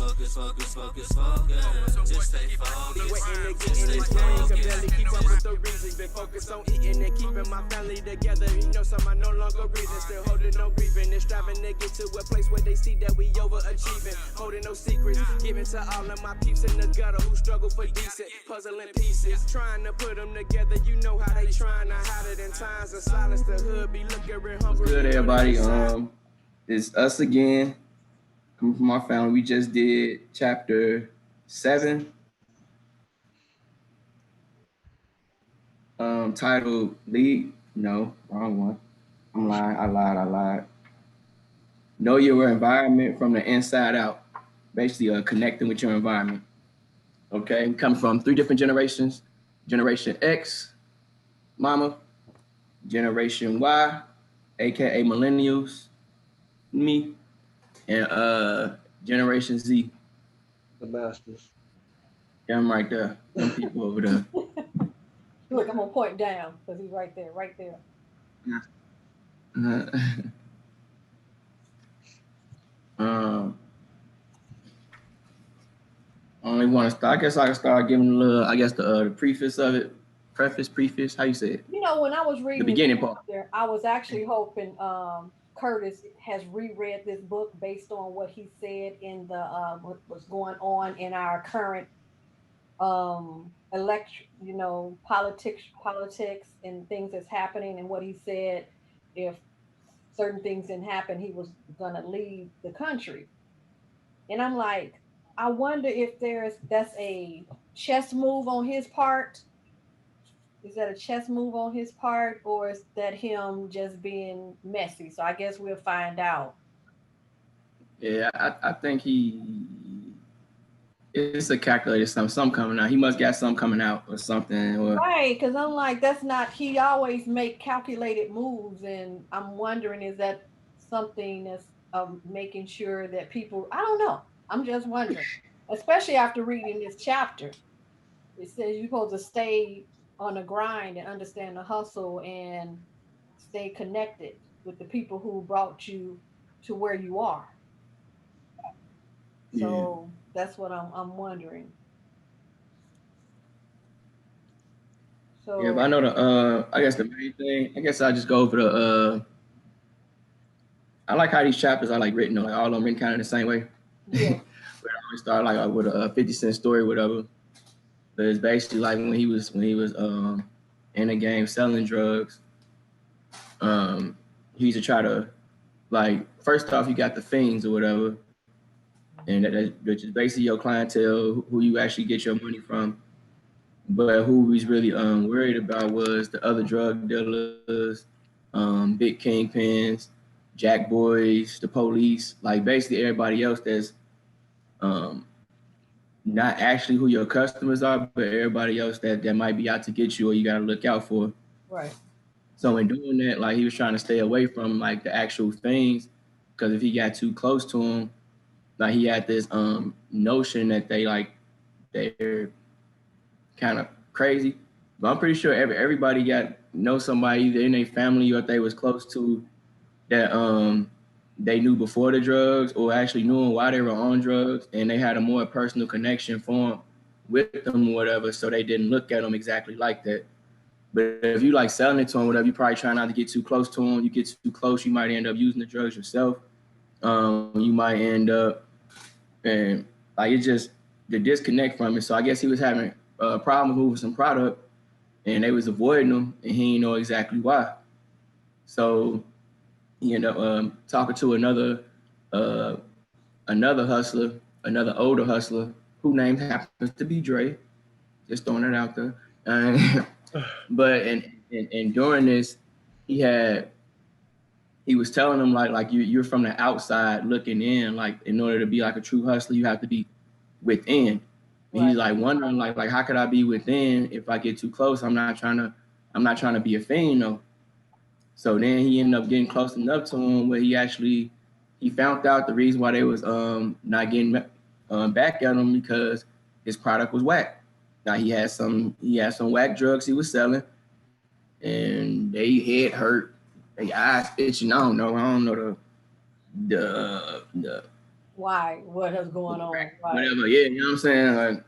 Just stay focused. Waiting to get in this game, can barely keep up with the reasons. Been focused on eating and keeping my family together. You know, some I no longer reason, still holding no grieving and striving to get to a place where they see that we overachieving. Holding no secrets, giving to all of my peeps in the gutter who struggle for decent, puzzling pieces. Trying to put them together, you know how they trying to hide it in times of silence. The hood be looking real hungry. What's good, everybody? It's us again. Coming from our family. We just did chapter 7. Titled Lead. No, wrong one. I'm lying. I lied. Know your environment from the inside out. Basically, connecting with your environment. Okay, we come from 3 different generations. Generation X, Mama. Generation Y, aka Millennials, me, and Generation Z. The masters. Yeah, I'm right there. Them people over there. Look, I'm gonna point down because he's right there. I only want to start. I guess I can start giving a little. I guess the preface of it. Preface. How you say it? You know, when I was reading the beginning part, I was actually hoping Curtis has reread this book based on what he said in the what was going on in our current politics and things that's happening, and what he said if certain things didn't happen, he was gonna leave the country. And I'm like, I wonder if that's a chess move on his part. Is that a chess move on his part, or is that him just being messy? So I guess we'll find out. Yeah, I think it's a calculated something coming out. He must got something coming out or something. Right, because I'm like, that's not, he always make calculated moves, and I'm wondering, is that something that's making sure that people, I don't know. I'm just wondering, especially after reading this chapter. It says you're supposed to stay on the grind and understand the hustle and stay connected with the people who brought you to where you are. So that's what I'm wondering. So yeah, but I know I guess the main thing. I guess I just go over the. I like how these chapters are like written, like all of them written kind of the same way. Yeah. But I always start like with a 50 Cent story, whatever. But it's basically like when he was in the game selling drugs. He used to try to, like, first off, you got the fiends or whatever, and that's just basically your clientele, who you actually get your money from. But who he's really worried about was the other drug dealers, big kingpins, jack boys, the police, like basically everybody else that's not actually who your customers are, but everybody else that might be out to get you or you got to look out for. Right. So in doing that, like he was trying to stay away from like the actual things, because if he got too close to him, like he had this notion that they're kind of crazy. But I'm pretty sure everybody know somebody either in their family or if they was close to that they knew before the drugs or actually knew them while they were on drugs, and they had a more personal connection formed with them or whatever, so they didn't look at them exactly like that. But if you like selling it to them, whatever, you probably try not to get too close to them. You get too close, you might end up using the drugs yourself. You might end up, and like it's just the disconnect from it. So I guess he was having a problem moving some product, and they was avoiding him, and he didn't know exactly why. So he ended up talking to another hustler, another older hustler, who name happens to be Dre. Just throwing it out there. But and during this, he was telling him like you're from the outside looking in. Like in order to be like a true hustler, you have to be within. And he's like wondering like how could I be within if I get too close? I'm not trying to be a fiend though. So then he ended up getting close enough to him where he found out the reason why they was not getting back at him, because his product was whack. Now he had some whack drugs he was selling, and they head hurt, they eyes itching. I don't know the why, what is going on, right? Whatever, yeah, you know what I'm saying? Like,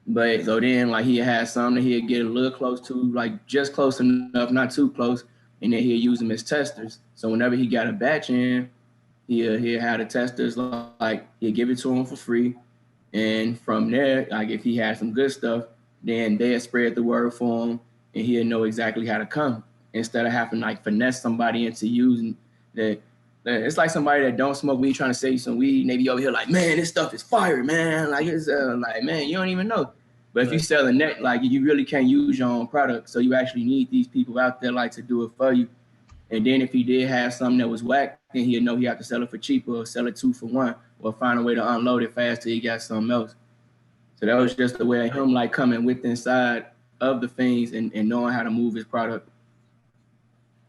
but so then like he had some that he'd get a little close to, like just close enough, not too close, and then he'd use them as testers. So whenever he got a batch in, he'd have the testers like he'd give it to him for free. And from there, like if he had some good stuff, then they'd spread the word for him and he'd know exactly how to come instead of having like finesse somebody into using the. It's like somebody that don't smoke weed trying to sell you some weed, and they be over here like, man, this stuff is fire, man. Like it's like, man, you don't even know. But if you sell a net, like you really can't use your own product, so you actually need these people out there like to do it for you. And then if he did have something that was whack, then he'd know he had to sell it for cheaper or sell it 2 for 1 or find a way to unload it fast till he got something else. So that was just the way of him like coming with inside of the things and knowing how to move his product.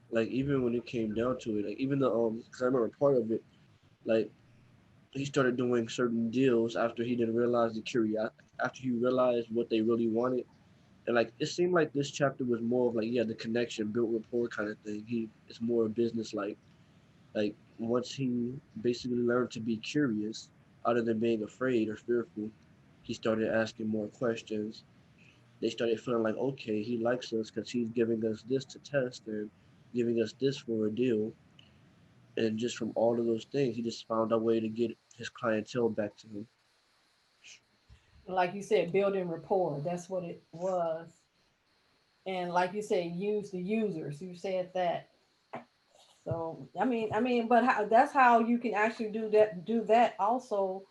Like even when it came down to it, like even the because I remember part of it, like he started doing certain deals after he didn't realize the curiosity, after he realized what they really wanted. And like it seemed like this chapter was more of like the connection, built rapport kind of thing. It's more business like once he basically learned to be curious, other than being afraid or fearful, he started asking more questions. They started feeling like, okay, he likes us because he's giving us this to test and giving us this for a deal. And just from all of those things, he just found a way to get his clientele back to him. Like you said, building rapport. That's what it was. And like you said, use the users. You said that. So but that's how you can actually do that. Do that also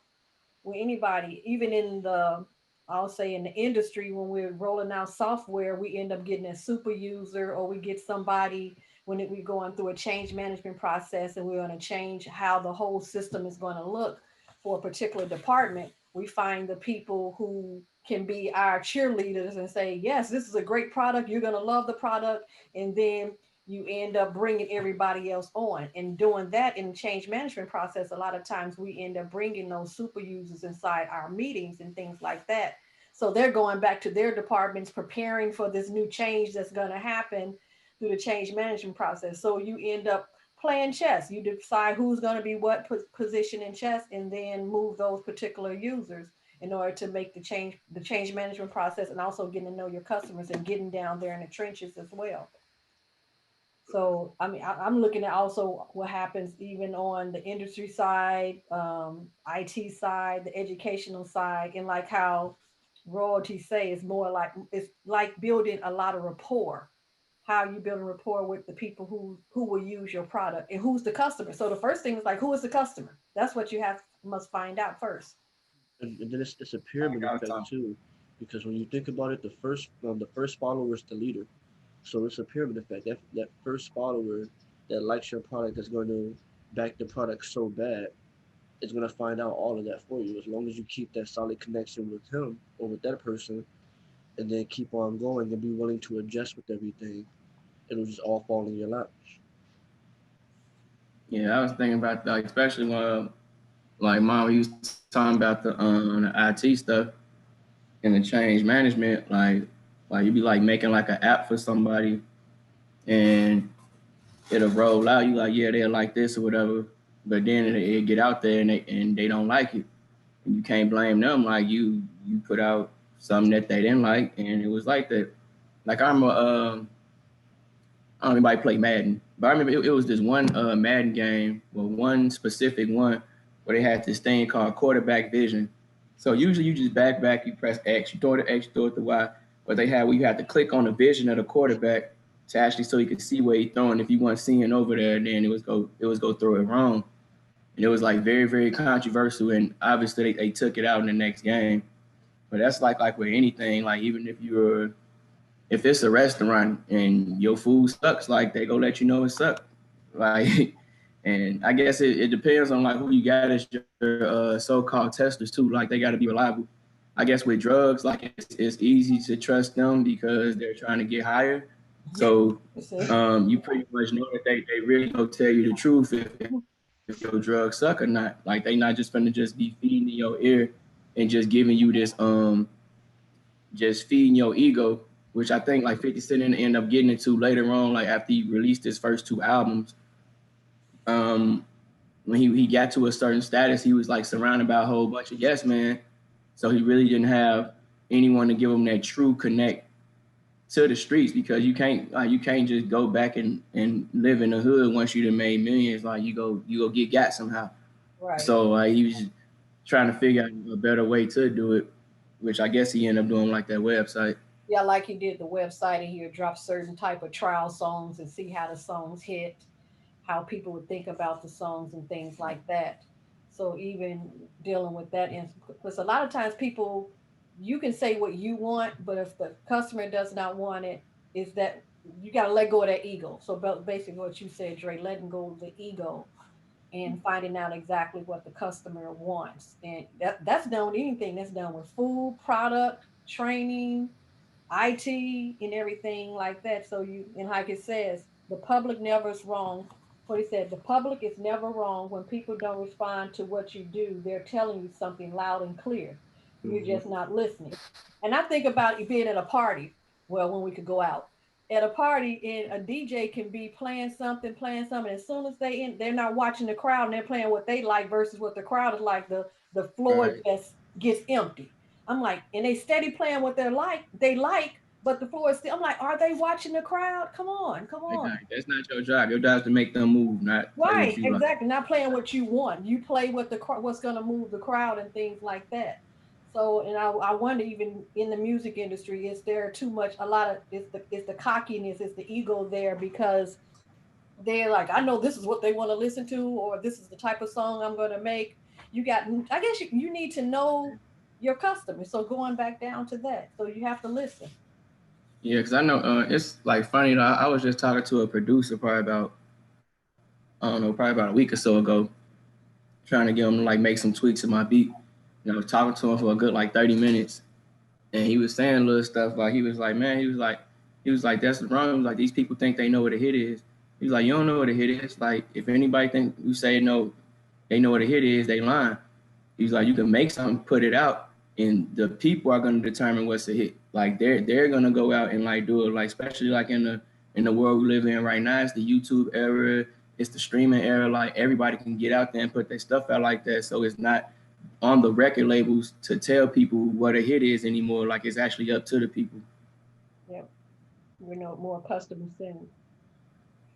with anybody, even in the, I'll say in the industry, when we're rolling out software, we end up getting a super user, or we get somebody when we're going through a change management process and we're going to change how the whole system is going to look for a particular department. We find the people who can be our cheerleaders and say, yes, this is a great product. You're going to love the product. And then you end up bringing everybody else on and doing that in the change management process. A lot of times we end up bringing those super users inside our meetings and things like that. So they're going back to their departments, preparing for this new change that's going to happen through the change management process. So you end up playing chess. You decide who's going to be what position in chess, and then move those particular users in order to make the change management process, and also getting to know your customers and getting down there in the trenches as well. So, I'm looking at also what happens even on the industry side, IT side, the educational side, and like how royalty say is more like it's like building a lot of rapport. How you building rapport with the people who will use your product and who's the customer. So the first thing is like, who is the customer? That's what you must find out first. And then it's a pyramid effect too, because when you think about it, the first follower is the leader. So it's a pyramid effect. That first follower that likes your product that's going to back the product so bad is going to find out all of that for you. As long as you keep that solid connection with him or with that person, and then keep on going and be willing to adjust with everything, it'll just all fall in your lap. Yeah, I was thinking about that, especially when like mom used talking about the IT stuff and the change management, like you'd be like making like an app for somebody and it'll roll out. You like, yeah, they'll like this or whatever, but then it get out there and they don't like it. And you can't blame them. Like you put out something that they didn't like, and it was like that. Like I remember, I don't know if anybody play Madden, but I remember it was this one Madden game, well, one specific one where they had this thing called quarterback vision. So usually you just back, you press X, you throw it to X, you throw it to Y, but they had where you had to click on the vision of the quarterback to actually so you could see where he's throwing. If you weren't seeing over there, then it was go throw it wrong. And it was like very, very controversial. And obviously they took it out in the next game. But that's like with anything, like even if it's a restaurant and your food sucks, like they go let you know it sucks. Like, and I guess it depends on like who you got as your so-called testers too. Like they got to be reliable. I guess with drugs, like it's easy to trust them because they're trying to get higher. So you pretty much know that they really go tell you the truth if your drugs suck or not. Like they not just gonna just be feeding in your ear and just giving you this just feeding your ego, which I think like 50 Cent end up getting into later on, like after he released his first 2 albums. when he got to a certain status, he was like surrounded by a whole bunch of yes men. So he really didn't have anyone to give him that true connect to the streets, because you can't just go back and live in the hood once you done made millions. Like you go get got somehow. Right. So he was trying to figure out a better way to do it, which I guess he ended up doing like that website. Yeah, like he did the website, and he would drop certain type of trial songs and see how the songs hit, how people would think about the songs and things like that. So even dealing with that, because a lot of times people, you can say what you want, but if the customer does not want it, is that you got to let go of that ego. So basically, what you said, Dre, letting go of the ego and finding out exactly what the customer wants, and that's done with anything. That's done with food, product, training, IT, and everything like that. So you, and like it says, the public never is wrong. What he said, the public is never wrong when people don't respond to what you do. They're telling you something loud and clear. You're just not listening. And I think about it being at a party. Well, when we could go out at a party, and a DJ can be playing something. As soon as they're not watching the crowd and they're playing what they like versus what the crowd is like. The floor Right. just gets empty. I'm like, and they steady playing what they like, but the floor is still. I'm like, are they watching the crowd? Come on, come on. That's not your job. Your job is to make them move, not play Right, what you like. exactly. Not playing what you want. You play what what's going to move the crowd and things like that. So, and I wonder, even in the music industry, is there too much? A lot of it's the cockiness, it's the ego there, because they're like, I know this is what they want to listen to, or this is the type of song I'm going to make. You got, I guess you need to know your customer. So going back down to that, so you have to listen. Yeah, because I know it's like funny. I was just talking to a producer probably about, I don't know, probably about a week or so ago, trying to get him to like make some tweaks in my beat. And I was talking to him for a good like 30 minutes, and he was saying little stuff like, he was like, man, he was like, that's wrong. He was like, these people think they know what a hit is. He was like, you don't know what a hit is. Like, if anybody think you say no, they know what a hit is, they lying. He's like, you can make something, put it out, and the people are going to determine what's a hit. Like they're going to go out and like do it. Like, especially like in the world we live in right now, it's the YouTube era, it's the streaming era. Like everybody can get out there and put their stuff out like that. So it's not on the record labels to tell people what a hit is anymore. Like it's actually up to the people. Yeah, we're more customer centered.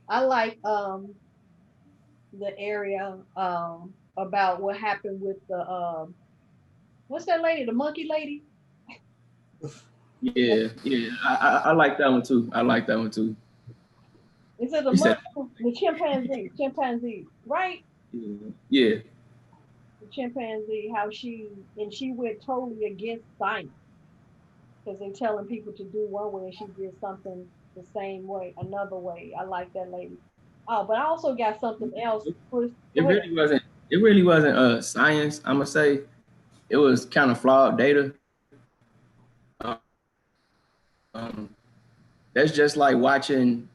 I like the area about what happened with the what's that lady, the monkey lady? Yeah. I like that one too. I like that one too. Is it the chimpanzee, right? Yeah. The chimpanzee, how she went totally against science, because they're telling people to do one way and she did something the same way, another way. I like that lady. Oh, but I also got something else. It really wasn't science. I'm gonna say it was kind of flawed data. That's just like watching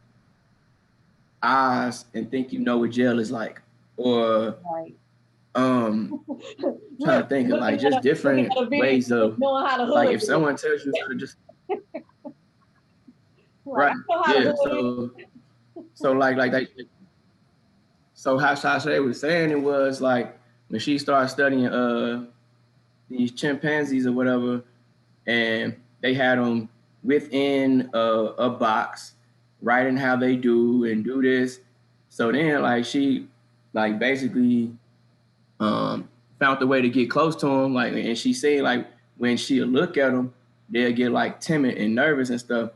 Oz and think you know what jail is like, or right. Trying to think of like just different ways of knowing how to like if someone tells you how to just right, yeah. So like they, so how Sasha was saying it was like when she started studying these chimpanzees or whatever, and they had them within a box, writing how they do and do this. So then like she like basically found the way to get close to them, like, and she said like when she'll look at them, they'll get like timid and nervous and stuff.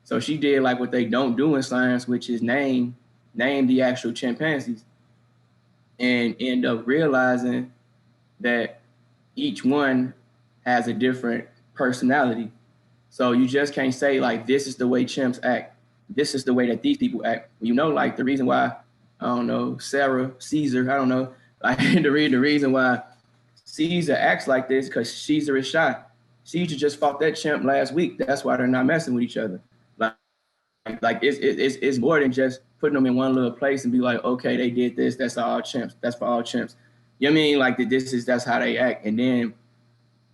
So she did like what they don't do in science, which is name the actual chimpanzees, and end up realizing that each one has a different personality. So you just can't say like this is the way chimps act, this is the way that these people act. You know, like the reason why, I don't know, Caesar, I don't know, like the reason why Caesar acts like this, because Caesar is shy. Caesar just fought that chimp last week. That's why they're not messing with each other. Like it's more than just putting them in one little place and be like, okay, they did this. That's all chimps. That's for all chimps. You know what I mean? Like that's how they act. And then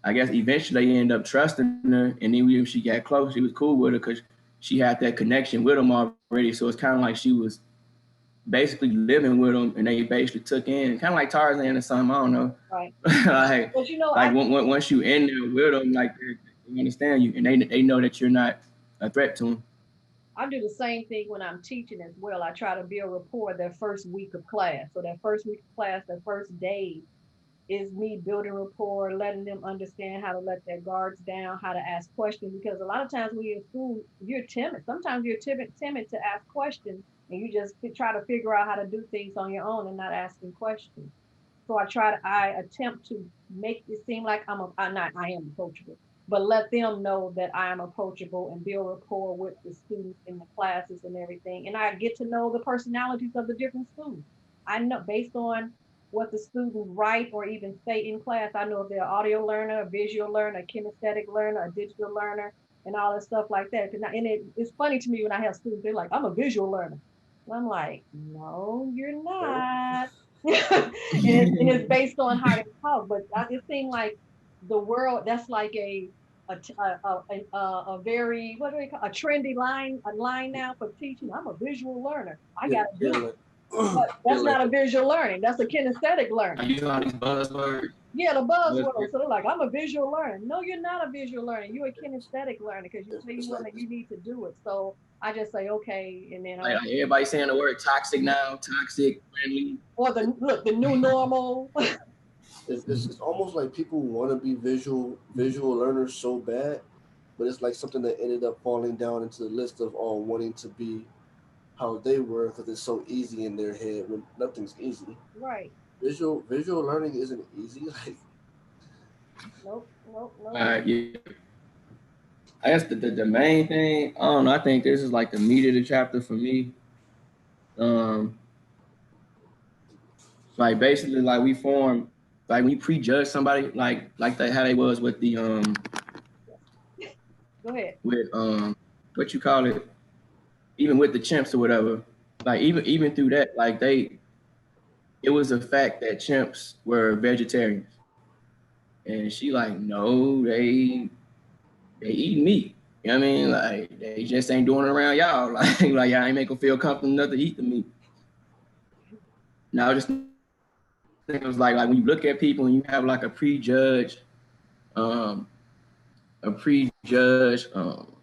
I guess eventually they end up trusting her. And then when she got close, she was cool with her because she had that connection with them already. So it's kind of like she was basically living with them, and they basically took in kind of like Tarzan or something. I don't know. Right. like, but you know, once you in there with them, like they understand you, and they know that you're not a threat to them. I do the same thing when I'm teaching as well. I try to build rapport that first week of class. So that first week of class, that first day is me building rapport, letting them understand how to let their guards down, how to ask questions. Because a lot of times when you're in school, you're timid. Sometimes you're timid to ask questions, and you just try to figure out how to do things on your own and not asking questions. So I attempt to make it seem like I am approachable, but let them know that I am approachable and build rapport with the students in the classes and everything. And I get to know the personalities of the different students. I know based on what the students write or even say in class, I know if they're an audio learner, a visual learner, a kinesthetic learner, a digital learner, and all that stuff like that. It's funny to me when I have students, they're like, I'm a visual learner. And I'm like, no, you're not. And it's based on how they talk. But it seems like the world, that's like a very, what do they call, a trendy line now for teaching. I'm a visual learner. I got to do it. But that's not a visual learning. That's a kinesthetic learning. You know these buzzwords. Yeah, the buzzwords. So they're like, I'm a visual learner. No, you're not a visual learner. You're a kinesthetic learner because you need to do it. So I just say, okay, and then like everybody saying the word toxic now, toxic, friendly. Or the new normal. It's almost like people want to be visual learners so bad, but it's like something that ended up falling down into the list of all wanting to be how they were because it's so easy in their head when nothing's easy. Right. Visual learning isn't easy. Like nope. Yeah. I guess the main thing, I don't know, I think this is like the meat of the chapter for me. Like basically like we form, like we prejudge somebody like how they was with the Go ahead. With what you call it, even with the chimps or whatever, like even through that, like it was a fact that chimps were vegetarians. And she like, no, they eat meat. You know what I mean? Like they just ain't doing it around y'all. Like y'all ain't make them feel comfortable enough to eat the meat. Now I just think it was like when you look at people and you have like a prejudged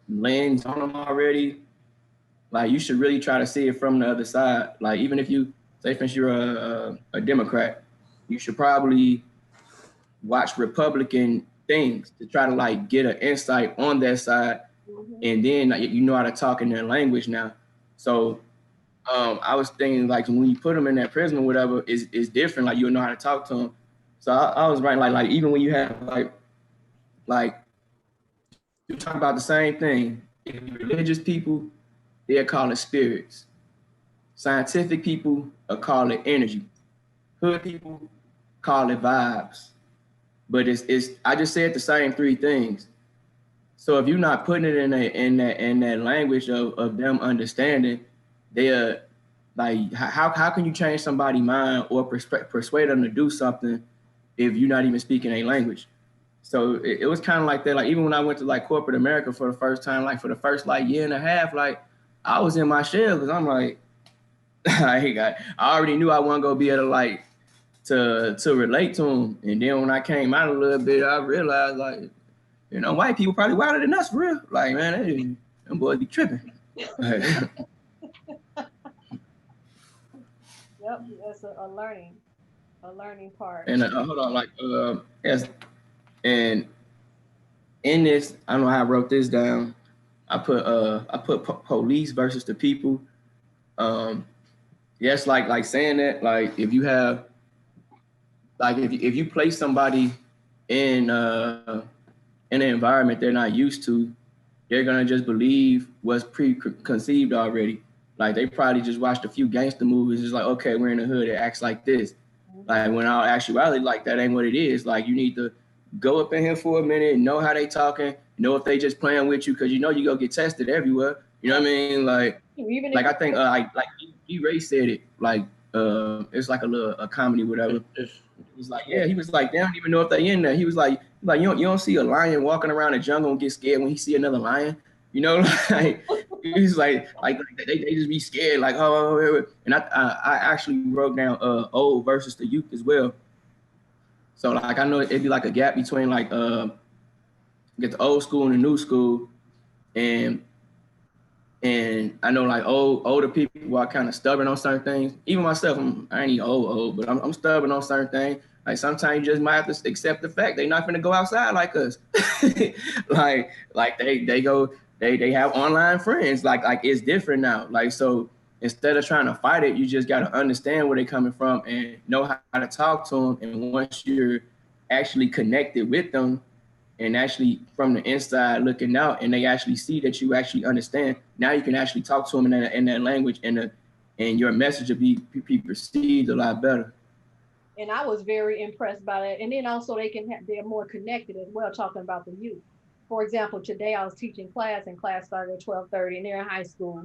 lens on them already, like you should really try to see it from the other side. Like even if you say, for instance, you're a Democrat, you should probably watch Republican things to try to like get an insight on their side, and then like, you know how to talk in their language now. So I was thinking like when you put them in that prison or whatever, is different. Like you'll know how to talk to them. So I was writing like even when you have like you talk about the same thing. If you're religious people, they'll call it spirits. Scientific people will call it energy. Hood people call it vibes. But it's I just said the same three things. So if you're not putting it in that language of them understanding, they're like how can you change somebody's mind or persuade them to do something if you're not even speaking a language? So it was kind of like that. Like even when I went to like corporate America for the first time, like for the first like year and a half, like I was in my shell because I'm like, I already knew I wasn't gonna be able to like to relate to them. And then when I came out a little bit, I realized like, you know, white people probably wilder than us for real. Like man, them boys be tripping. Yep, that's a learning part. And hold on, like yes, and in this, I don't know how I wrote this down. I put police versus the people. Yes, like saying that, like if you have, like if you place somebody in an environment they're not used to, they're gonna just believe what's preconceived already. Like they probably just watched a few gangster movies. It's like, okay, we're in the hood. It acts like this. Like when all actuality, like that ain't what it is. Like you need to go up in here for a minute, know how they talking, know if they just playing with you, because you know you go get tested everywhere. You know what I mean? Like I think like D-Ray said it. Like it's like a comedy, whatever. It was like, yeah, he was like, they don't even know if they in there. He was like you don't see a lion walking around the jungle and get scared when he see another lion. You know, like It's like they just be scared, like, oh. And I actually wrote down old versus the youth as well. So like I know it'd be like a gap between like get the old school and the new school, and I know like older people are kind of stubborn on certain things. Even myself, I ain't even old, but I'm stubborn on certain things. Like sometimes you just might have to accept the fact they're not gonna go outside like us. like they have online friends. Like it's different now. Like so instead of trying to fight it, you just gotta understand where they're coming from and know how to talk to them. And once you're actually connected with them, and actually from the inside looking out, and they actually see that you actually understand, now you can actually talk to them in that language, and your message will be perceived a lot better. And I was very impressed by that. And then also they're more connected as well, talking about the youth. For example, today I was teaching class, and class started at 12:30, and they're in high school,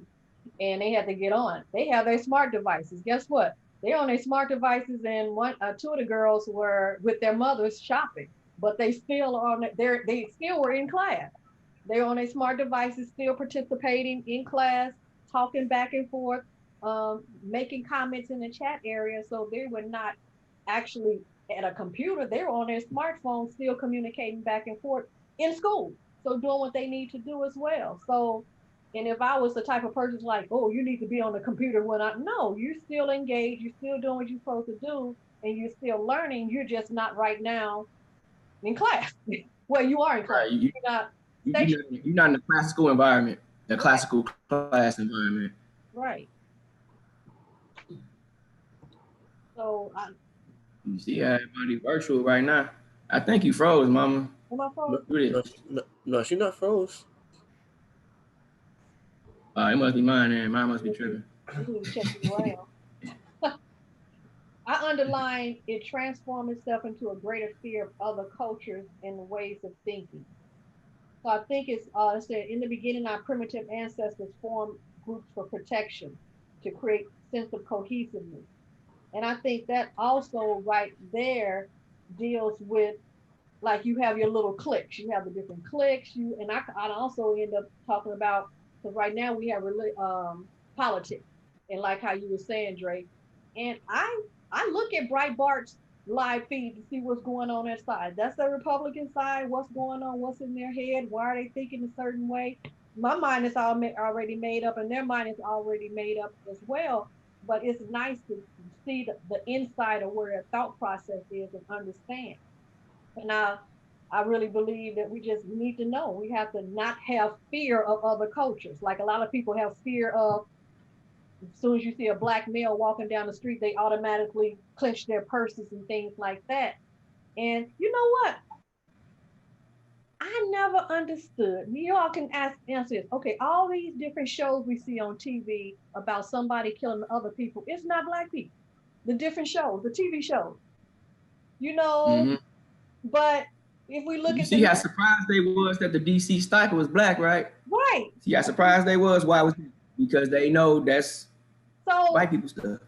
and they had to get on. They have their smart devices. Guess what? They're on their smart devices, and two of the girls were with their mothers shopping, but they still they still were in class. They're on their smart devices, still participating in class, talking back and forth, making comments in the chat area. So they were not actually at a computer. They were on their smartphone, still communicating back and forth in school. So doing what they need to do as well. So, and if I was the type of person like, oh, you need to be on the computer no, you're still engaged, you're still doing what you're supposed to do, and you're still learning. You're just not right now in class. Well, you are in class. Right. You're not in the classical environment, the classical class environment. Right. So you see everybody virtual right now. I think you froze, Mama. Am I froze? No, she's not froze. It must be mine, and mine must be tripping. I underline it transformed itself into a greater fear of other cultures and ways of thinking. So I think it said, in the beginning, our primitive ancestors formed groups for protection to create sense of cohesiveness. And I think that also right there deals with, like, you have your little cliques. You have the different cliques. I also end up talking about, because right now we have politics, and like how you were saying, Drake. And I look at Breitbart's live feed to see what's going on that side. That's the Republican side. What's going on? What's in their head? Why are they thinking a certain way? My mind is already made up, and their mind is already made up as well. But it's nice to see the inside of where their thought process is and understand. And I really believe that we just need to know. We have to not have fear of other cultures. Like a lot of people have fear of, as soon as you see a black male walking down the street, they automatically clench their purses and things like that. And you know what? I never understood. You all can answer this. Okay, all these different shows we see on TV about somebody killing other people, it's not black people. The different shows, the TV shows. But if we look at see how surprised they was that the DC sniper was black, right? Right. See how surprised they was? Why was it? Because they know that's white people stuff.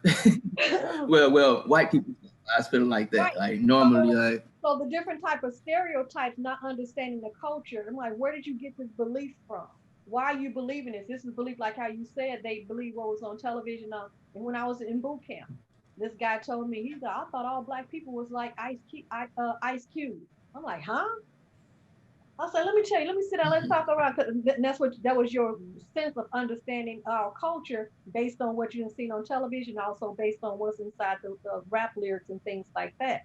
well, white people stuff. I feel like that. Right. Like normally, so the different type of stereotypes, not understanding the culture. I'm like, where did you get this belief from? Why are you believing this? This is belief, like how you said, they believe what was on television. And when I was in boot camp, this guy told me, he said, I thought all black people was like Ice Cube. I'm like, huh? I said, let me tell you, let me sit down, let's talk around. And that was your sense of understanding our culture based on what you've seen on television, also based on what's inside the rap lyrics and things like that.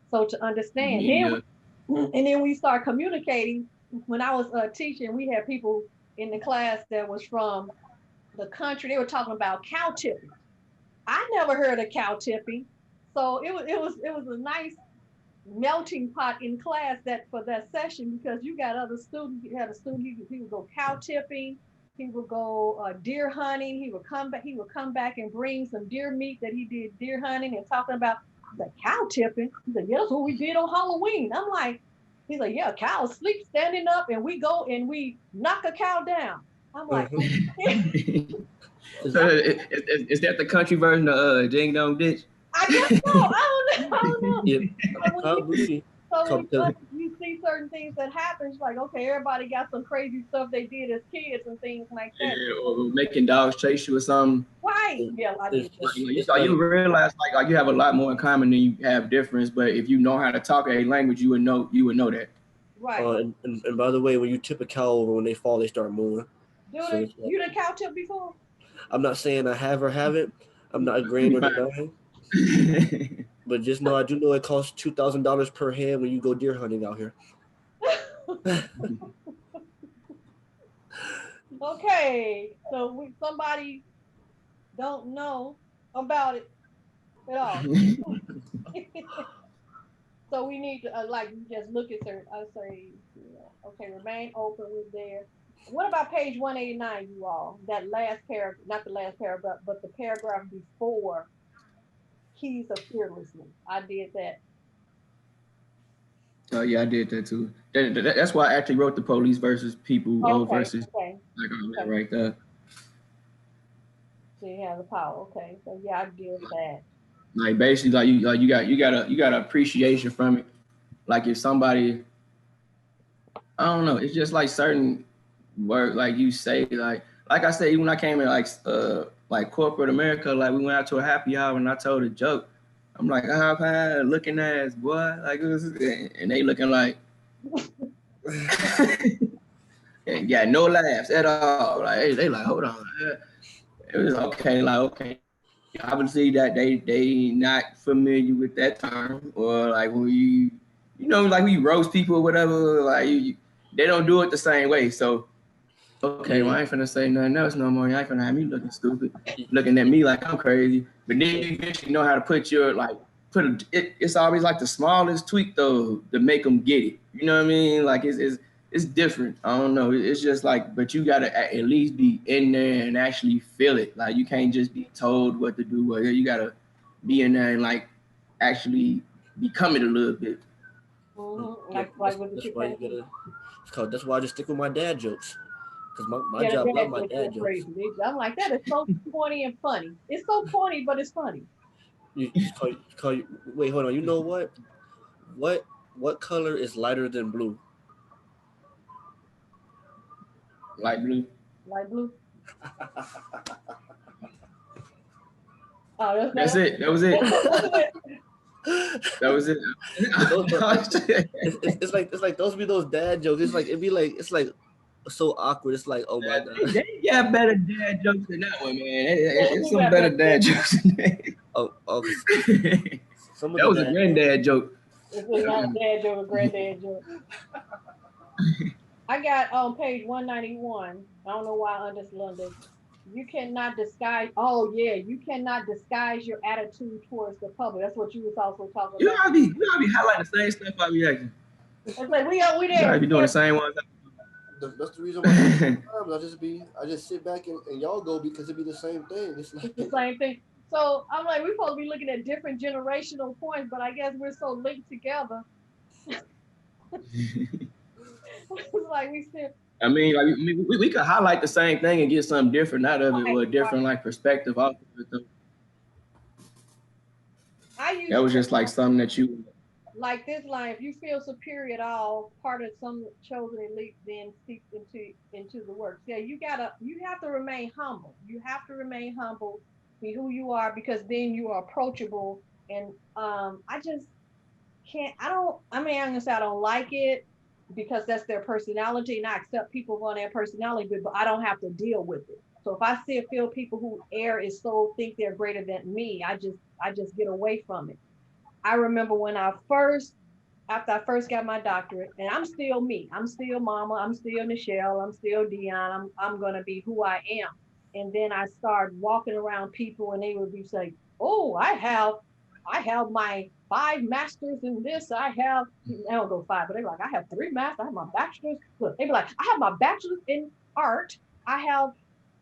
So to understand, and then we start communicating. When I was teaching, we had people in the class that was from the country. They were talking about cow tipping. I never heard of cow tipping, so it was a nice melting pot in class for that session, because you got other students. You had a student, he would go cow tipping, he would go deer hunting, he would come back and bring some deer meat that he did deer hunting, and talking about the cow tipping. He said, yeah, that's what we did on Halloween. I'm like, he's like, yeah, cows sleep standing up and we go and we knock a cow down. I'm like, so is that the country version of Ding Dong Ditch? I guess so. I don't know. Yeah. So when you see certain things that happen. It's like, okay, everybody got some crazy stuff they did as kids and things like that. Yeah, or making dogs chase you or something. Right. Yeah, I did. You realize like you have a lot more in common than you have difference. But if you know how to talk a language, you would know that. Right. And by the way, when you tip a cow over, when they fall, they start mooing. Dude, you done cow tip before? I'm not saying I have or haven't. I'm not agreeing or denying. But just know I do know it costs $2,000 per head when you go deer hunting out here. Okay, so somebody don't know about it at all. So we need to like just look at certain. I say, okay, remain open with there. What about page 189, you all? That last paragraph, not the last paragraph, but the paragraph before keys of fearlessness. I did that. Oh yeah, I did that too. That's why I actually wrote the police versus people versus like that right there. So you have the power. Okay, so yeah, I did that. Like basically, you got appreciation from it. Like if somebody, I don't know, it's just like certain word like you say like I said, even when I came in like corporate America, like we went out to a happy hour and I told a joke. I'm like, how can I looking ass boy? Like it was, and they looking like and got no laughs at all. Like they like, hold on. It was okay, like okay. Obviously that they not familiar with that term, or like when you know like we roast people or whatever, like they don't do it the same way. So okay, well I ain't finna say nothing else no more. You ain't finna have me looking stupid, looking at me like I'm crazy. But then you eventually know how to put your it's always like the smallest tweak though to make them get it. You know what I mean? Like it's different. I don't know. It's just like, but you gotta at least be in there and actually feel it. Like you can't just be told what to do. You gotta be in there and like actually become it a little bit. Mm-hmm. That's why you gotta. That's why I just stick with my dad jokes. Because my job, love my dad jokes. I'm like, that is so corny and funny. It's so corny, but it's funny. Wait, hold on. You know what? What color is lighter than blue? Light blue. Light blue. Oh, that's it. That was it. That was it. It's like those be those dad jokes. It's like so awkward. It's like, oh my god. They got better dad jokes than that one, man. It's some better dad jokes than that. Oh. That was a granddad joke. It's not a dad joke, a granddad joke. I got on page 191. I don't know why I underlined it. You cannot disguise. Oh yeah, you cannot disguise your attitude towards the public. That's what you was also talking about. You gotta be highlighting the same stuff I be acting. It's like we there. You gotta be doing the same ones. That's the reason why I just sit back and y'all go because it be the same thing. It's the same thing. So I'm like, we're supposed to be looking at different generational points, but I guess we're so linked together. It's like we still. I mean, like we could highlight the same thing and get something different out of it, or a different like perspective off of it. That was just like something that you. Like this line, if you feel superior at all, part of some chosen elite then seeps into the works. Yeah, you have to remain humble. You have to remain humble, be who you are, because then you are approachable. And I just can't. I'm gonna say I don't like it because that's their personality, and I accept people on their personality, but I don't have to deal with it. So if I feel people who think they're greater than me, I just get away from it. I remember when after I first got my doctorate, and I'm still me. I'm still Mama. I'm still Nichelle. I'm still Dionne. I'm gonna be who I am. And then I started walking around people, and they would be saying, "Oh, I have my 5 masters in this. I don't go 5, but they're like, I have 3 masters. I have my bachelor's. Look, they be like, I have my bachelor's in art. I have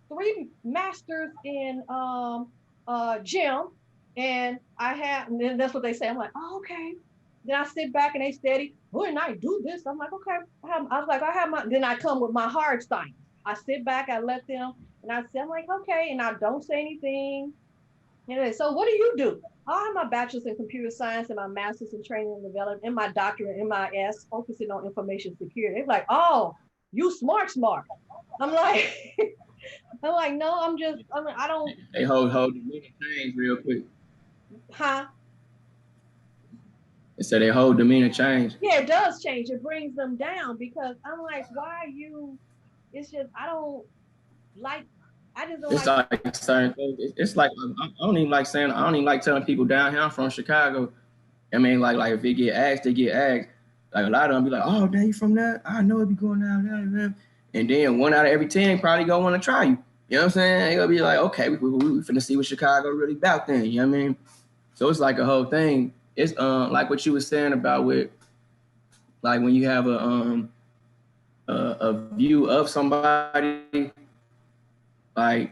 3 masters in gym. And then that's what they say. I'm like, oh, okay. Then I sit back and they steady, and I do this. I'm like, okay. Then I come with my hard science. I sit back, I let them, and I'm like, okay. And I don't say anything. Anyway, so what do you do? I have my bachelor's in computer science and my master's in training and development and my doctorate in MIS focusing on information security. They're like, oh, you smart. I'm like, I'm like, no, I don't, They hold the meaning change real quick. huh? They say they hold demeanor change. Yeah, it does change. It brings them down because I'm like, why are you? It's just I don't like. I just don't It's like. like certain things. It's like I don't even like saying. I don't even like telling people down here I'm from Chicago. I mean, like if they get asked, they get asked. Like a lot of them be like, "Oh, damn, you from that? I know it be going down there." And then 1 out of every 10 probably gonna want to try you. You know what I'm saying? They gonna be like, "Okay, we finna see what Chicago really about then." You know what I mean? So it's like a whole thing. It's like what you were saying about with like when you have a view of somebody, like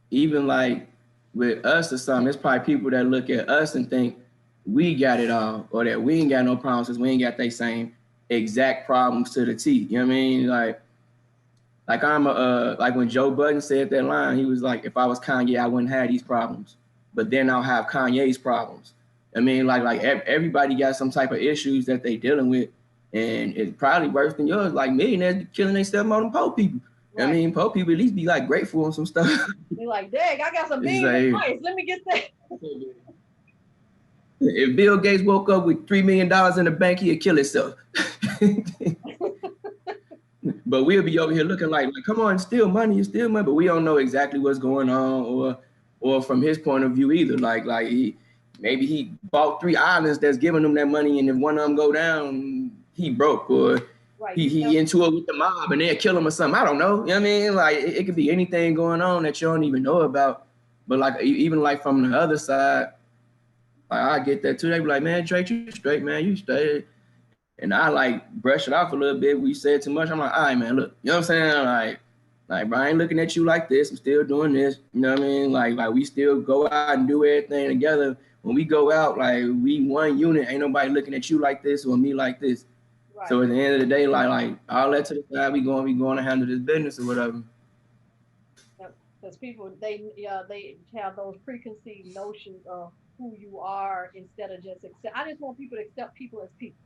even like with us or something, it's probably people that look at us and think we got it all, or that we ain't got no problems because we ain't got they same exact problems to the T. You know what I mean? Like I'm like when Joe Budden said that line, he was like, if I was Kanye, I wouldn't have these problems, but then I'll have Kanye's problems. I mean, like everybody got some type of issues that they dealing with, and it's probably worse than yours. Like millionaires killing themselves more than poor people. Right. I mean, poor people at least be like grateful on some stuff. They're like, dang, I got some billion like, let me get that. If Bill Gates woke up with $3 million in the bank, he'd kill himself. But we'll be over here looking like, come on, it's still money, but we don't know exactly what's going on, or from his point of view either. Like maybe he bought 3 islands that's giving him that money, and if one of them go down, he broke, or right. he into it with the mob and they'll kill him or something. I don't know. You know what I mean? Like it could be anything going on that you don't even know about. But like even like from the other side, like, I get that too. They be like, man, Drake, you straight, man, you straight. And I like brush it off a little bit. We said too much. I'm like, all right, man, look, you know what I'm saying? Like, bro, I ain't looking at you like this. I'm still doing this. You know what I mean? Like we still go out and do everything together. When we go out, like we one unit. Ain't nobody looking at you like this or me like this. Right. So at the end of the day, like all that to the side, we going to handle this business or whatever. Because people they have those preconceived notions of who you are instead of just accept. I just want people to accept people as people.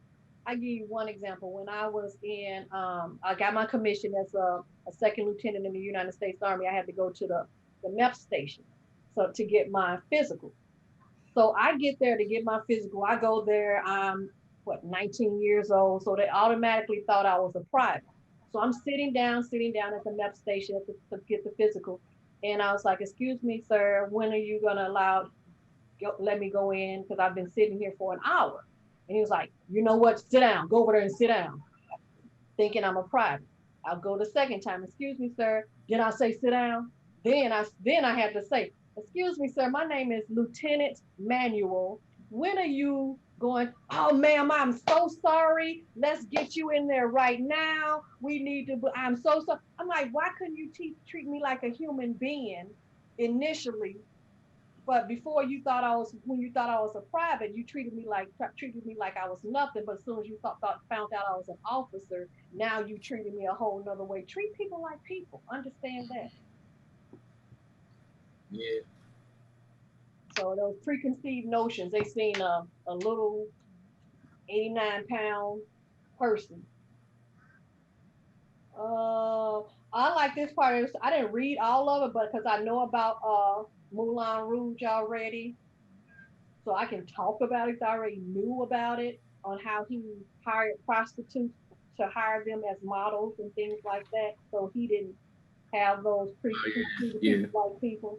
I give you one example. When I was in, I got my commission as a second lieutenant in the United States Army. I had to go to the MEP station, so to get my physical. So I get there to get my physical. I go there. I'm 19 years old. So they automatically thought I was a private. So I'm sitting down at the MEP station to get the physical. And I was like, excuse me, sir, when are you going to let me go in? Because I've been sitting here for an hour. And he was like, you know what? Sit down. Go over there and sit down. Thinking I'm a private. I'll go the second time. Excuse me, sir. Did I say sit down? Then I had to say, excuse me, sir. My name is Lieutenant Manuel. When are you going? Oh, ma'am, I'm so sorry. Let's get you in there right now. We need to. I'm so sorry. I'm like, why couldn't you treat me like a human being initially? But before when you thought I was a private, you treated me like I was nothing. But as soon as you found out I was an officer, now you treated me a whole nother way. Treat people like people. Understand that? Yeah. So those preconceived notions, they seen a little 89-pound person. I like this part. I didn't read all of it, but because I know about Moulin Rouge already, so I can talk about it. I already knew about it, on how he hired prostitutes to hire them as models and things like that. So he didn't have those preconceived like people.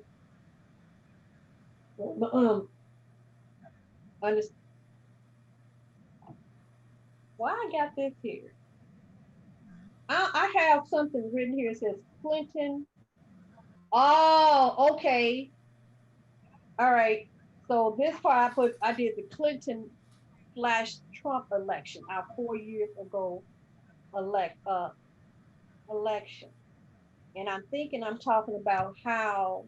Why I got this here? I have something written here. It says Clinton. Oh, okay. All right. So this part I did the Clinton /Trump election, our 4 years ago election. And I'm talking about how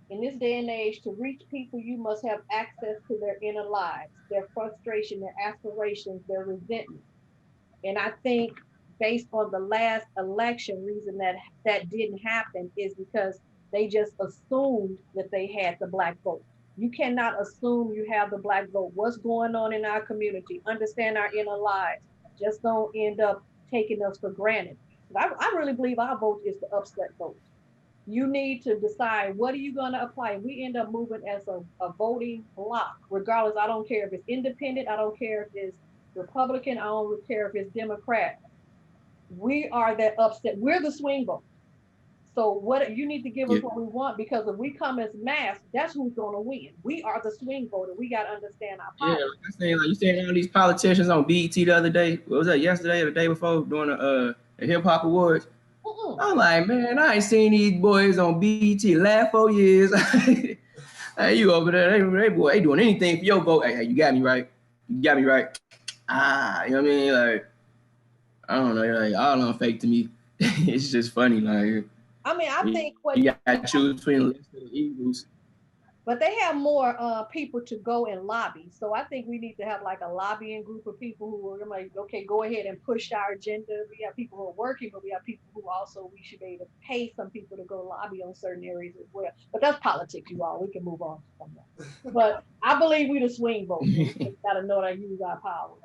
in this day and age, to reach people, you must have access to their inner lives, their frustration, their aspirations, their resentment. And I think based on the last election, reason that didn't happen is because They just assumed that they had the black vote. You cannot assume you have the black vote. What's going on in our community? Understand our inner lives. Just don't end up taking us for granted. I really believe our vote is the upset vote. You need to decide what are you going to apply. We end up moving as a voting block, regardless. I don't care if it's independent. I don't care if it's Republican. I don't care if it's Democrat. We are that upset. We're the swing vote. So what you need to give us what we want, because if we come as mass, that's who's going to win. We are the swing voter. We got to understand our power. Yeah, like I saying, like you saying all these politicians on BET the other day. What was that, yesterday or the day before, doing the hip hop awards? I'm like, man, I ain't seen these boys on BET the last 4 years. Hey, you over there? They boy, they doing anything for your vote. Hey, you got me right. You got me right. You know what I mean? Like, I don't know. Like, all on fake to me. It's just funny. Like, I mean, I think what you got to choose between the list of the Eagles. But they have more people to go and lobby. So I think we need to have like a lobbying group of people who are like, okay, go ahead and push our agenda. We have people who are working, but we have people who also, we should be able to pay some people to go lobby on certain areas as well. But that's politics, you all. We can move on to something. But I believe we the swing vote. We got to know how to use our power.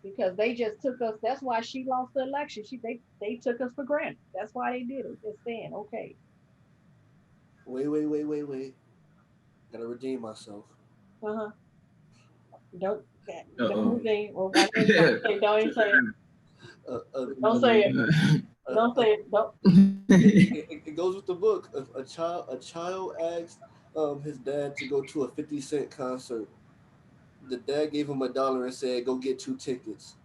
Because they just took us. That's why she lost the election. They took us for granted. That's why they did it. Just saying, okay. Wait. Gotta redeem myself. Don't redeem. Well, don't even say it. Don't say it. Don't say it. Don't. It goes with the book. A child asked his dad to go to a 50 Cent concert. The dad gave him $1 and said, "Go get 2 tickets."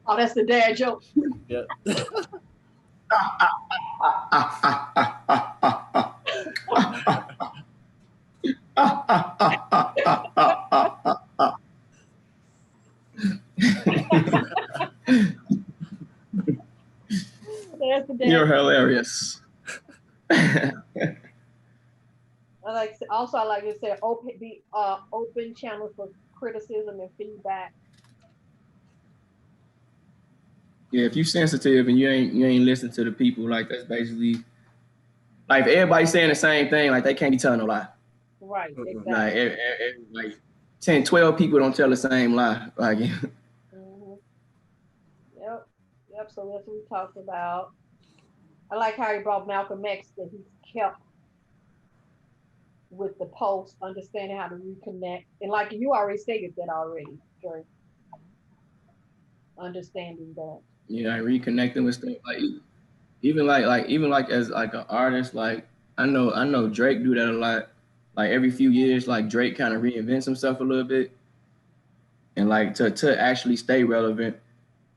Oh, that's the dad joke. Yeah. That's the dad. You're hilarious. I like to say open channels for criticism and feedback. Yeah, if you sensitive and you ain't listening to the people, like that's basically like if everybody's saying the same thing, like they can't be telling a lie. Right, exactly. Like 10, 12 people don't tell the same lie. Like mm-hmm. Yep. So that's what we talked about. I like how he brought Malcolm X, that he kept with the post, understanding how to reconnect. And like you already stated that already, Jerry. Understanding that. Yeah, reconnecting with stuff. Like even like as like an artist, like I know Drake do that a lot. Like every few years, like Drake kind of reinvents himself a little bit. And like to actually stay relevant,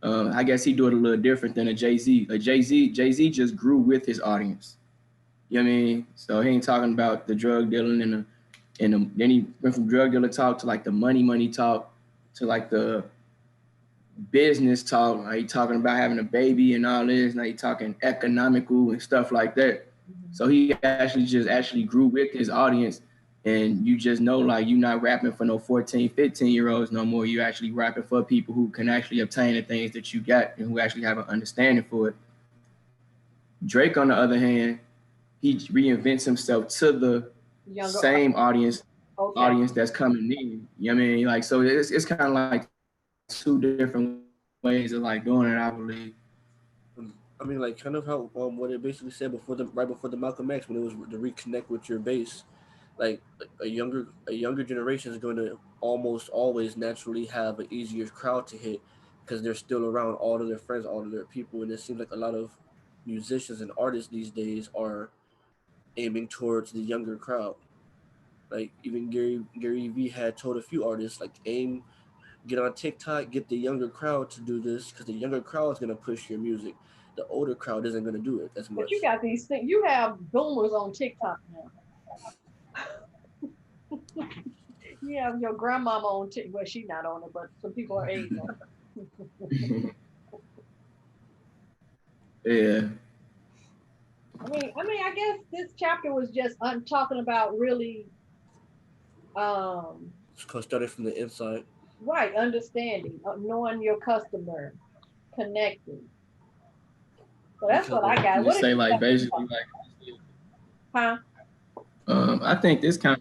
I guess he do it a little different than a Jay-Z. Jay-Z just grew with his audience. You know what I mean? So he ain't talking about the drug dealing and then he went from drug dealer talk to like the money talk to like the business talk. Like he talking about having a baby and all this. Now he talking economical and stuff like that. Mm-hmm. So he actually grew with his audience. And you just know, like, you're not rapping for no 14, 15-year-olds no more. You're actually rapping for people who can actually obtain the things that you got and who actually have an understanding for it. Drake, on the other hand, he reinvents himself to the same audience that's coming in. You know what I mean? Like, so it's kind of like two different ways of, like, doing it, I believe. I mean, like, kind of how what it basically said right before the Malcolm X, when it was to reconnect with your base. Like a younger generation is going to almost always naturally have an easier crowd to hit because they're still around all of their friends, all of their people, and it seems like a lot of musicians and artists these days are aiming towards the younger crowd. Like even Gary V had told a few artists like get on TikTok, get the younger crowd to do this because the younger crowd is going to push your music. The older crowd isn't going to do it as much. But you got these things. You have boomers on TikTok now. You have your grandmama on TikTok. Well, she's not on it, but some people are age on it. Yeah. I mean, I guess this chapter was just talking about really started from the inside. Right, understanding, knowing your customer, connecting. So that's what I got. You What say like basically like, huh? I think this kind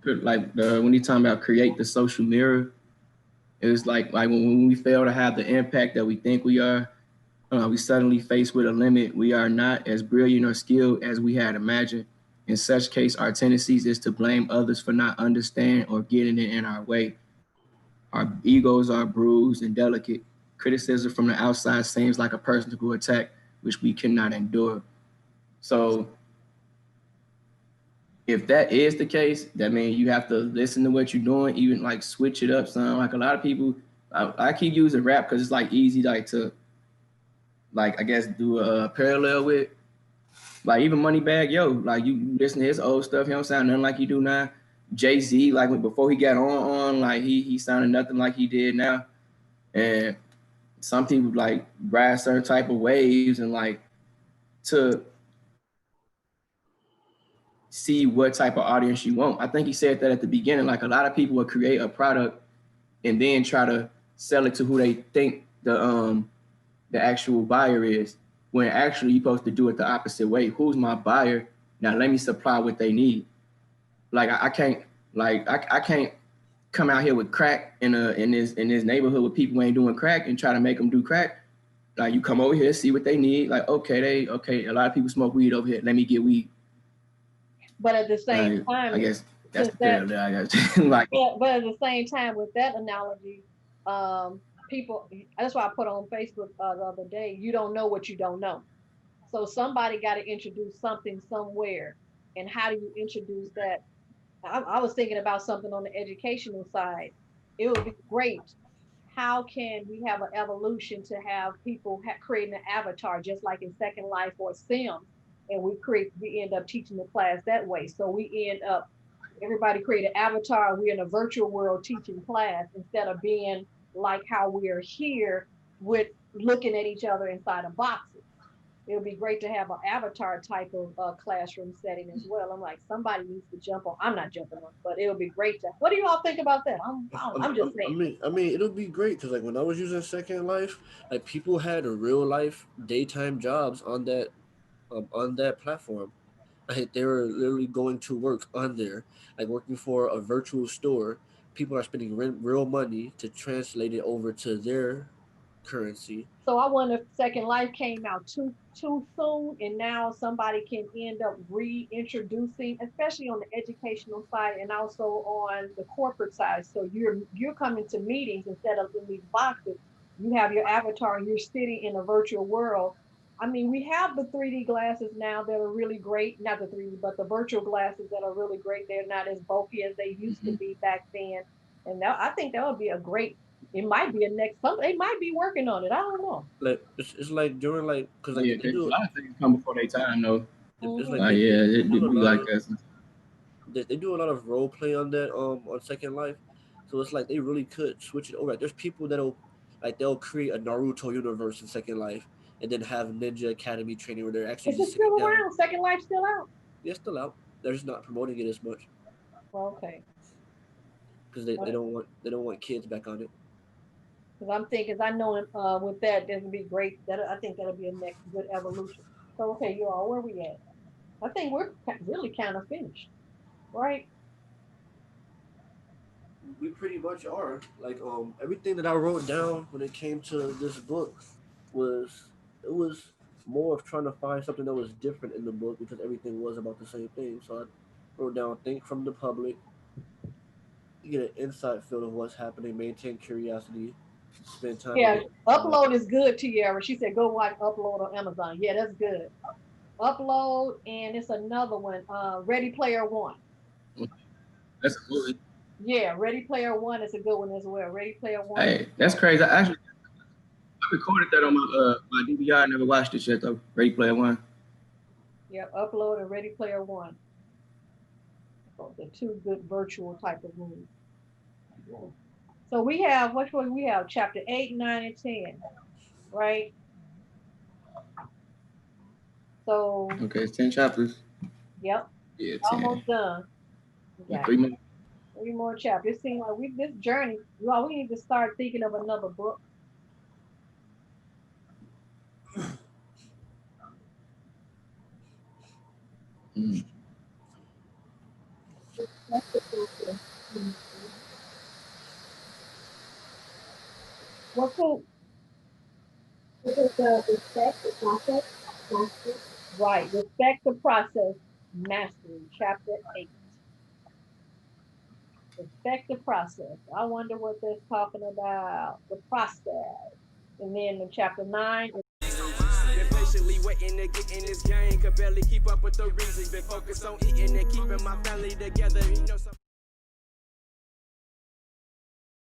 of like when you talking about create the social mirror, it's like when we fail to have the impact that we think we are, we suddenly faced with a limit. We are not as brilliant or skilled as we had imagined. In such case, our tendencies is to blame others for not understanding or getting it in our way. Our egos are bruised and delicate. Criticism from the outside seems like a personal attack, which we cannot endure. So if that is the case, that means you have to listen to what you're doing, even like switch it up, son. Like a lot of people, I keep using rap because it's like easy, like to, like I guess do a parallel with, like even Moneybagg Yo. Like you listen to his old stuff, he don't sound nothing like he do now. Jay-Z, like before he got on, like he sounded nothing like he did now. And some people like ride certain type of waves and like to see what type of audience you want. I think he said that at the beginning, like a lot of people will create a product and then try to sell it to who they think the actual buyer is, when actually you're supposed to do it the opposite way. Who's my buyer? Now let me supply what they need. Like I can't I can't come out here with crack in this neighborhood where people ain't doing crack and try to make them do crack. Like you come over here, see what they need. Like okay, a lot of people smoke weed over here. Let me get weed. But at the same time, I guess that's the parallel I got. Like, but at the same time, with that analogy, people. That's why I put on Facebook the other day. You don't know what you don't know. So somebody got to introduce something somewhere, and how do you introduce that? I was thinking about something on the educational side. It would be great. How can we have an evolution to have people creating an avatar, just like in Second Life or Sims, and we end up teaching the class that way. So we end up everybody create an avatar. We're in a virtual world teaching class instead of being like how we are here with looking at each other inside of boxes. It would be great to have an avatar type of classroom setting as well. I'm like, somebody needs to jump on. I'm not jumping on, but it would be great to. What do you all think about that? I'm just saying. I mean, it'll be great because like when I was using Second Life, like people had real life daytime jobs on that platform. Like they were literally going to work on there, like working for a virtual store. People are spending real money to translate it over to their currency. So I wonder if Second Life came out too soon, and now somebody can end up reintroducing, especially on the educational side and also on the corporate side. So you're coming to meetings instead of in these boxes. You have your avatar, and you're sitting in a virtual world. I mean, we have the 3D glasses now that are really great. Not the 3D, but the virtual glasses that are really great. They're not as bulky as they used to be back then. And I think that would be a great, it might be a next something. They might be working on it. I don't know. Like it's like during like because like yeah, they a do lot of things come before their time though. it's Mm-hmm. like they It do a do be lot like of that. they do a lot of role play on that on Second Life, so it's like they really could switch it over. Like, there's people they'll create a Naruto universe in Second Life and then have Ninja Academy training where they're actually Is it just sitting still down. around? Second Life still out? Yeah, it's still out. They're just not promoting it as much Well, okay. because they don't want kids back on it. Because I'm thinking, I know with that, this would be great. That I think that'll be a next good evolution. So, okay, you all, where we at? I think we're really kind of finished, right? We pretty much are like everything that I wrote down when it came to this book was it was more of trying to find something that was different in the book because everything was about the same thing. So I wrote down think from the public, get an inside feel of what's happening, maintain curiosity, spend time with Yeah, it. Upload is good, Tiara. She said go watch Upload on Amazon. Yeah, that's good. Upload, and it's another one, Ready Player One. That's a movie. Yeah, Ready Player One is a good one as well. Ready Player One. Hey, that's crazy. I recorded that on my DVR. I never watched it yet though. Ready Player One. Yeah, Upload and Ready Player One. So the two good virtual type of movies. So we have, which one we have? Chapter 8, 9, and 10, right? So, Okay, it's 10 chapters. yep, Yeah, 10. almost done. We got 3 more. 3 more chapters. It seems like this journey, well, we need to start thinking of another book. Mm. What's it? Respect the process, mastery. Right. Respect the process. Mastery. Chapter 8. Respect the process. I wonder what that's talking about. The process. And then in chapter 9. Been patiently waiting to get in this game. Could barely keep up with the reasons. Been focused on eating and keeping my family together. You know,